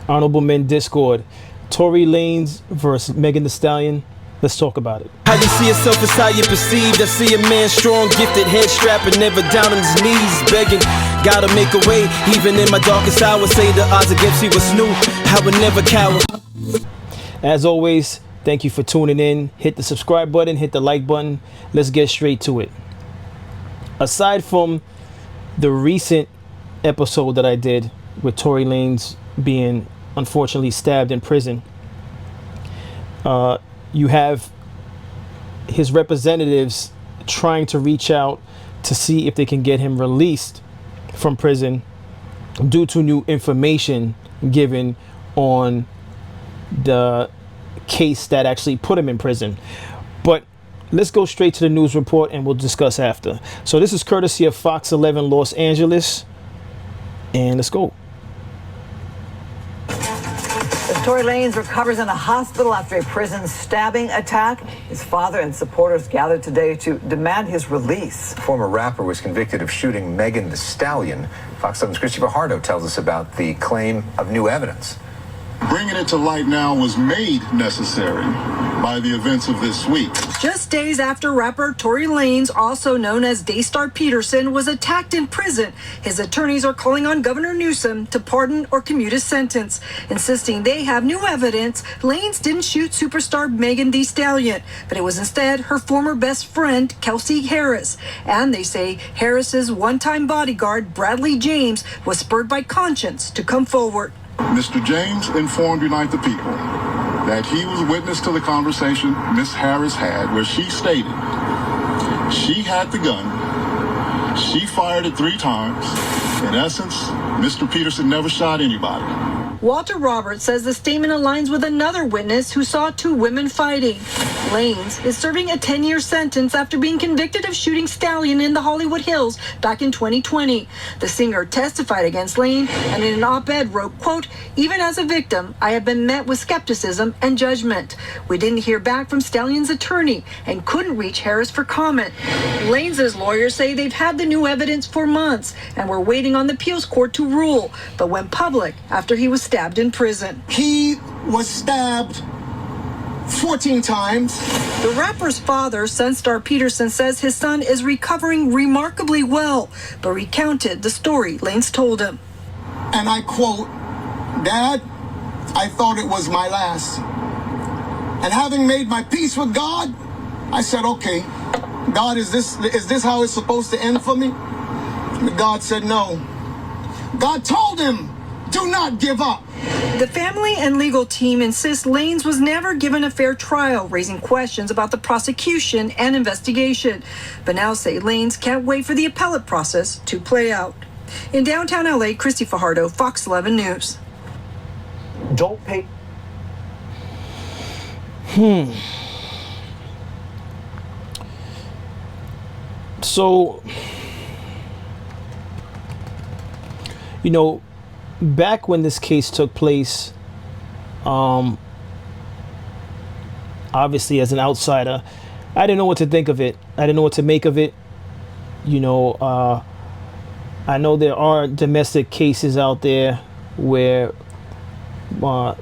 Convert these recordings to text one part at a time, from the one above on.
Honorable Men Discord. Torey Lanez versus Megan The Stallion. Let's talk about it. How you see yourself is how you perceived. I see a man strong, gifted, head strapping, never down on his knees, begging. Gotta make a way, even in my darkest hour. Say the odds against me was new. I would never cower. As always, thank you for tuning in. Hit the subscribe button, hit the like button. Let's get straight to it. Aside from the recent episode that I did with Torey Lanez being unfortunately stabbed in prison, you have his representatives trying to reach out to see if they can get him released from prison due to new information given on the case that actually put him in prison. But let's go straight to the news report and we'll discuss after. So this is courtesy of Fox 11 Los Angeles, and let's go. Torey Lanez recovers in a hospital after a prison stabbing attack. His father and supporters gathered today to demand his release. The former rapper was convicted of shooting Megan The Stallion. Fox 7's Christopher Hardo tells us about the claim of new evidence. Bringing it to light now was made necessary by the events of this week. Just days after rapper Torey Lanez, also known as Daystar Peterson, was attacked in prison, his attorneys are calling on Governor Newsom to pardon or commute his sentence, insisting they have new evidence Lanez didn't shoot superstar Megan The Stallion, but it was instead her former best friend, Kelsey Harris. And they say Harris's one-time bodyguard, Bradley James, was spurred by conscience to come forward. Mr. James informed Unite the People that he was witness to the conversation Miss Harris had where she stated she had the gun, she fired it 3 times. In essence, Mr. Peterson never shot anybody. Walter Roberts says the statement aligns with another witness who saw 2 women fighting. Lanez is serving a 10-year sentence after being convicted of shooting Stallion in the Hollywood Hills back in 2020. The singer testified against Lanez and in an op-ed wrote, quote, "Even as a victim, I have been met with skepticism and judgment. We didn't hear back from Stallion's attorney and couldn't reach Harris for comment." Lanez's lawyers say they've had the new evidence for months and were waiting on the appeals court to rule, but went public after he was stabbed in prison. He was stabbed 14 times. The rapper's father, Sunstar Peterson, says his son is recovering remarkably well, but recounted the story Lanez told him. And I quote, "Dad, I thought it was my last. And having made my peace with God, I said, okay, God, is this how it's supposed to end for me?" And God said no. God told him, "Do not give up." The family and legal team insist Lanez was never given a fair trial, raising questions about the prosecution and investigation, but now say Lanez can't wait for the appellate process to play out. In downtown LA, Christy Fajardo, Fox 11 News. Don't pay. So, you know, back when this case took place, obviously as an outsider, I didn't know what to think of it. I didn't know what to make of it. You know, I know there are domestic cases out there where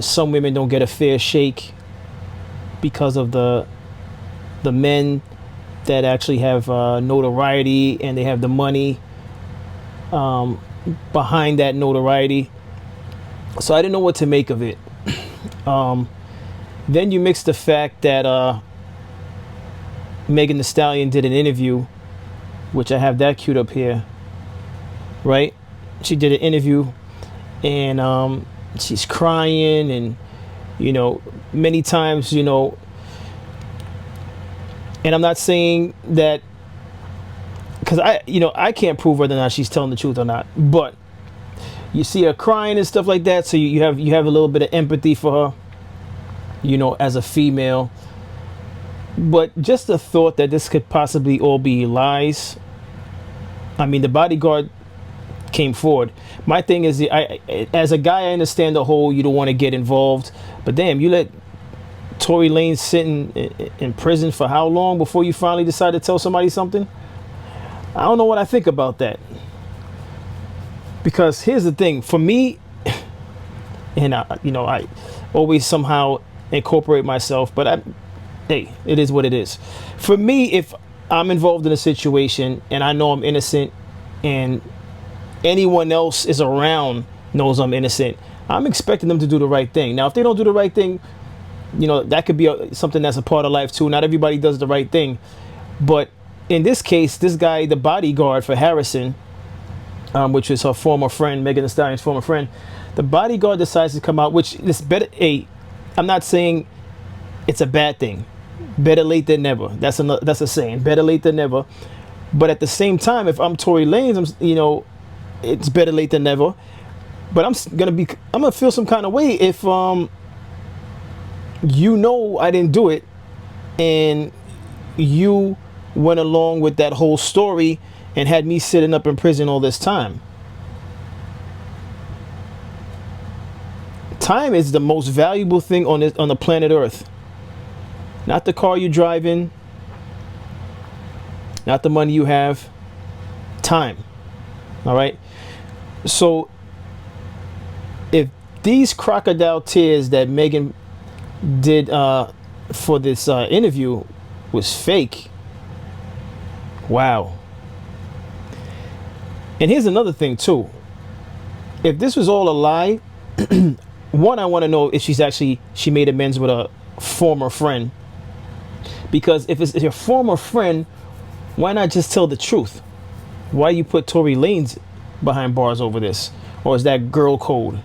some women don't get a fair shake because of the men that actually have notoriety and they have the money behind that notoriety. So I didn't know what to make of it. Then you mix the fact that Megan The Stallion did an interview, which I have that queued up here, right? She did an interview and she's crying, and you know, many times, you know, and I'm not saying that because I can't prove whether or not she's telling the truth or not, but you see her crying and stuff like that, so you have a little bit of empathy for her, you know, as a female. But just the thought that this could possibly all be lies. I mean, the bodyguard came forward. My thing is, as a guy, I understand the whole you don't want to get involved, but damn, you let Torey Lanez sit in prison for how long before you finally decide to tell somebody something? I don't know what I think about that. Because here's the thing, for me, and I always somehow incorporate myself. But hey, it is what it is. For me, if I'm involved in a situation and I know I'm innocent, and anyone else is around knows I'm innocent, I'm expecting them to do the right thing. Now, if they don't do the right thing, that could be something that's a part of life too. Not everybody does the right thing, but in this case, this guy, the bodyguard for Harrison, which is her former friend, Megan The Stallion's former friend, the bodyguard decides to come out, which is better. I'm not saying it's a bad thing. Better late than never. That's a saying. Better late than never. But at the same time, if I'm Torey Lanez, it's better late than never. But I'm gonna feel some kind of way if I didn't do it, and you went along with that whole story and had me sitting up in prison all this time. Time is the most valuable thing on the planet Earth. Not the car you're driving, not the money you have. Time. All right. So if these crocodile tears that Megan did for this interview was fake, wow. And here's another thing too. If this was all a lie, one, I want to know if she made amends with a former friend. Because if it's your former friend, why not just tell the truth? Why you put Torey Lanez behind bars over this? Or is that girl code?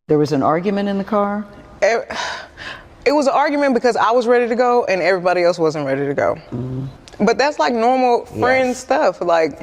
There was an argument in the car? It was an argument because I was ready to go and everybody else wasn't ready to go. Mm-hmm. But that's like normal friend stuff. Like,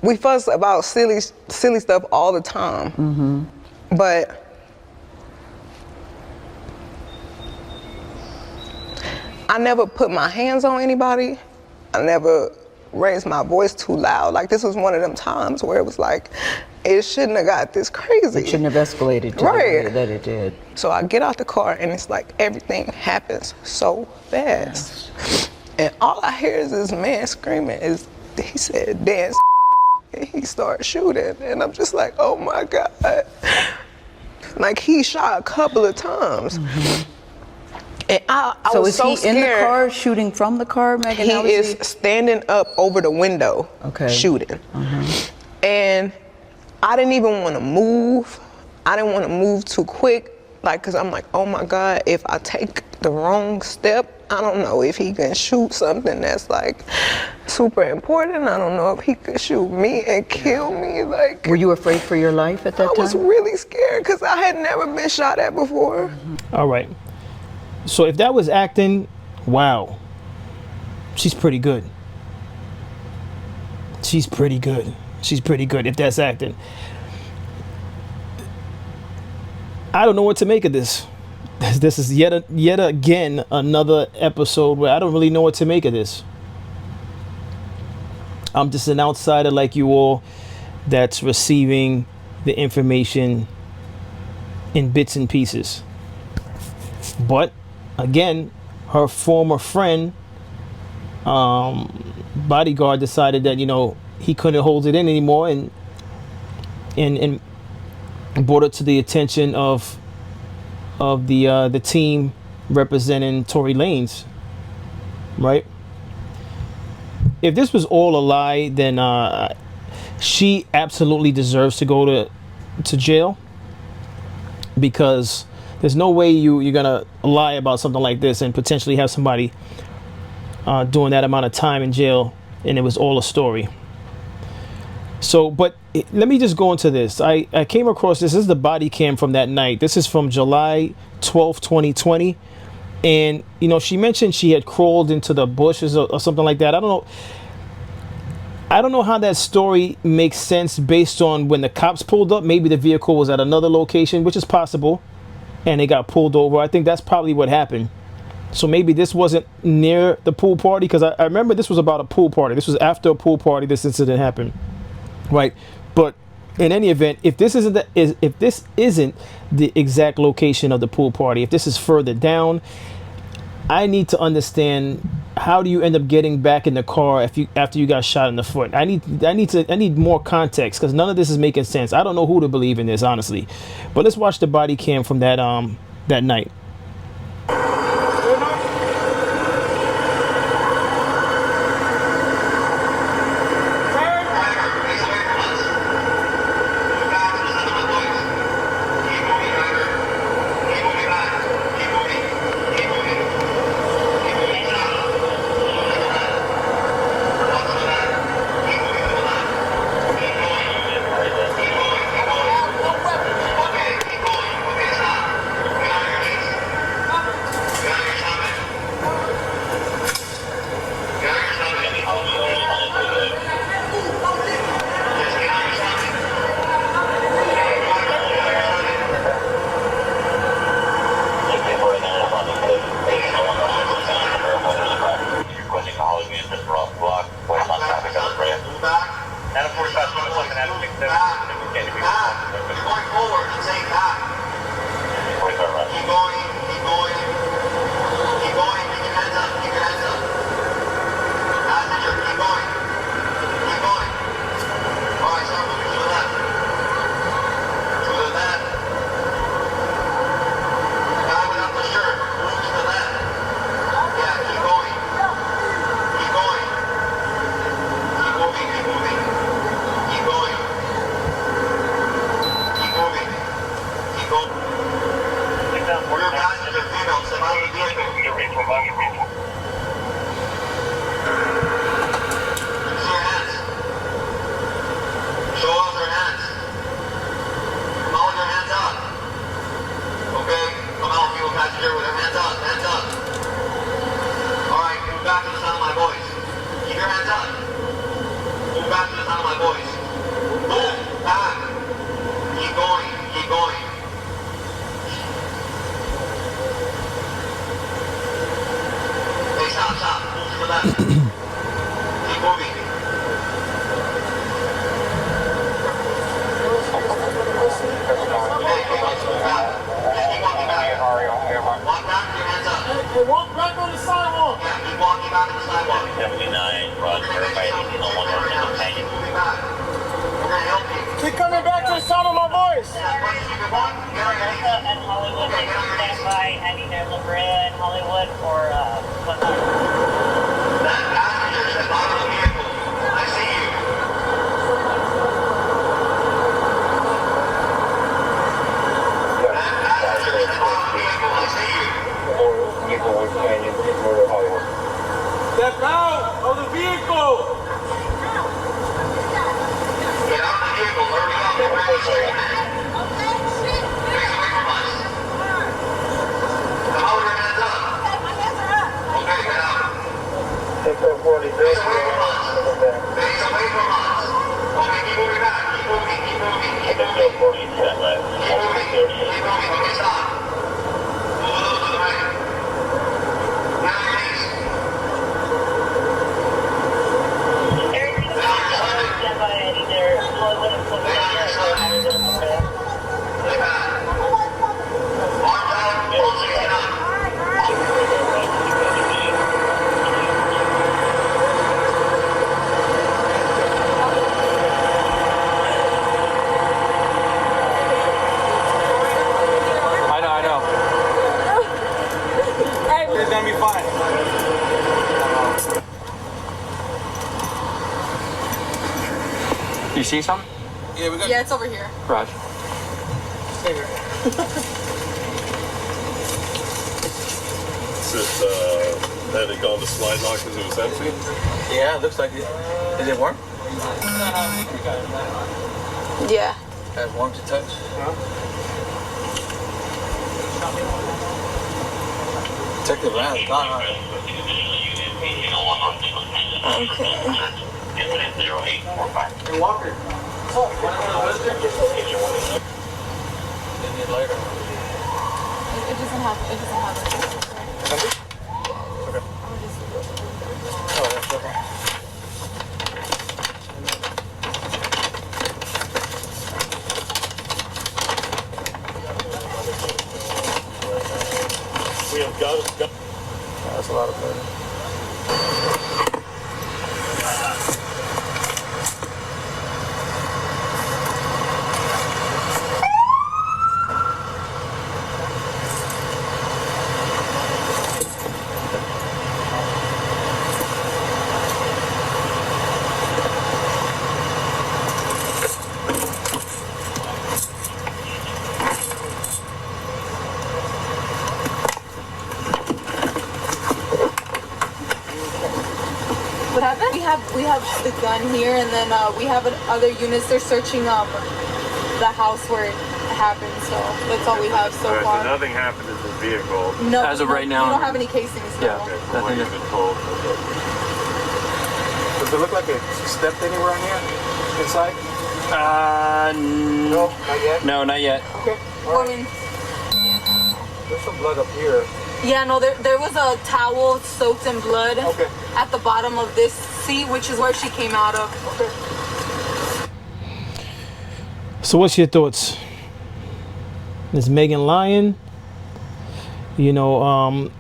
we fuss about silly stuff all the time. Mm-hmm. But I never put my hands on anybody. I never raised my voice too loud. Like, this was one of them times where it was like, it shouldn't have got this crazy. It shouldn't have escalated to the way that it did. So I get out the car and it's like everything happens so fast. Yes. And all I hear is this man screaming. He said, dance, and he started shooting. And I'm just like, oh my God. Like, he shot a couple of times. Mm-hmm. And I was so scared. So is he in the car shooting from the car, Megan? He is standing up over the window shooting. Mm-hmm. And I didn't even want to move. I didn't want to move too quick, because I'm like, oh my God, if I take the wrong step, I don't know if he can shoot something that's like super important. I don't know if he could shoot me and kill me. Like, were you afraid for your life at that time? I was really scared because I had never been shot at before. Mm-hmm. All right. So if that was acting, wow, she's pretty good. She's pretty good. She's pretty good if that's acting. I don't know what to make of this. This is yet again another episode where I don't really know what to make of this. I'm just an outsider like you all that's receiving the information in bits and pieces. But again, her former friend, bodyguard, decided that he couldn't hold it in anymore, and brought it to the attention of the team representing Torey Lanez, right? If this was all a lie, then she absolutely deserves to go to jail, because there's no way you're gonna lie about something like this and potentially have somebody doing that amount of time in jail, and it was all a story. So, but let me just go into this. I came across this. This is the body cam from that night. This is from July 12th, 2020. And, she mentioned she had crawled into the bushes or something like that. I don't know how that story makes sense based on when the cops pulled up. Maybe the vehicle was at another location, which is possible, and they got pulled over. I think that's probably what happened. So maybe this wasn't near the pool party, because I remember this was about a pool party. This was after a pool party this incident happened. Right, but in any event, if this isn't the exact location of the pool party, if this is further down, I need to understand, how do you end up getting back in the car after you got shot in the foot? I need more context, because none of this is making sense. I don't know who to believe in this, honestly. But let's watch the body cam from that night. You see something? Yeah, we got. Yeah, it's over here. Raj. Stay here. Is it, had it gone to slide lock because it was empty? Yeah, it looks like it. Is it warm? Yeah. That's warm to touch. Check the ground. It's gone, huh? Okay. Hey, Walker. You need lighter. It doesn't have it. Okay. Oh, that's okay. We have got That's a lot of blood. What happened? We have the gun here, and then we have other units. They're searching the house where it happened. So that's all we have so far. So nothing happened in the vehicle. No, As of right now, we don't have any casings. Yeah. No. Okay, from what you've been told. Okay. Does it look like it stepped anywhere on here? Inside? No, not yet? No, not yet. Okay. Well, I mean, There's some blood up here. yeah, no, there was a towel soaked in blood Okay. at the bottom of this seat, which is where she came out of. Okay. So what's your thoughts? Is Megan lying? You know,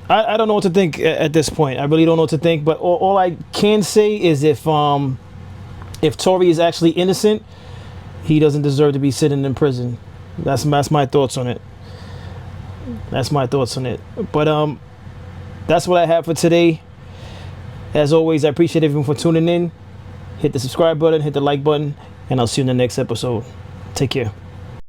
I don't know what to think at this point. I really don't know what to think. But all I can say is if Torey is actually innocent, he doesn't deserve to be sitting in prison. That's my thoughts on it. That's my thoughts on it. But that's what I have for today. As always, I appreciate everyone for tuning in. Hit the subscribe button, hit the like button, and I'll see you in the next episode. Take care.